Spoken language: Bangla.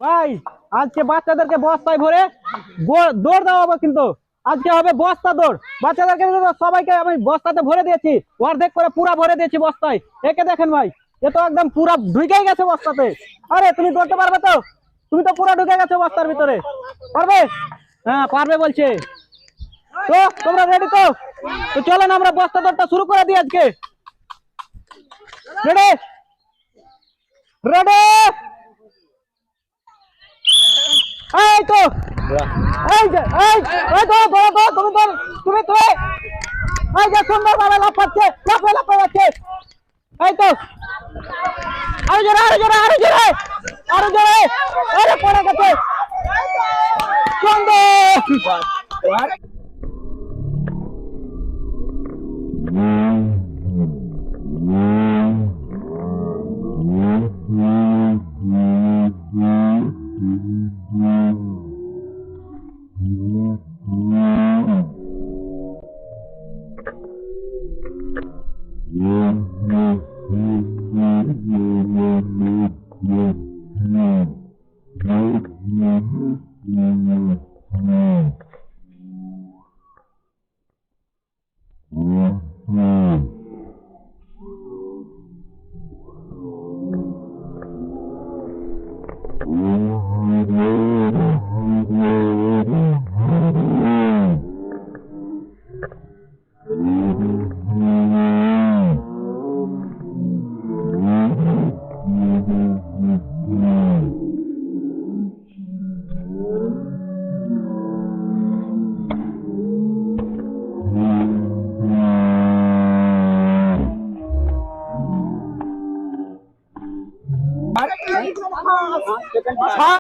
ভাই আজকে বাচ্চাদেরকে বস্তায় ভরে দৌড় দেওয়া হবে, কিন্তু আজকে হবে বস্তা দৌড়। বাচ্চাদেরকে সবাইকে আমি বস্তাতে ভরে দিয়েছি, অর্ধেক করে পুরা ভরে দিয়েছি বস্তায়। একে দেখেন ভাই, এ তো একদম পুরা ঢুকে গেছে বস্তাতে। আরে তুমি দৌড়তে পারবে তো? তুমি তো পুরা ঢুকে গেছো বস্তার ভিতরে, পারবে? হ্যাঁ পারবে বলছে। তো তোমরা রেডি তো? তো চলেন আমরা বস্তা দৌড়টা শুরু করে দিই আজকে। রেডি রেডি, এই তো এই যে এই তো ধরো তো, তুমি তো এই যে সুন্দর ভাবে লাফাচ্ছে, লাফে যাচ্ছে। এই তো আরো জোরে আরো জোরে আরো জোরে আরো জোরে, আরে পড়ে গেছে সুন্দর।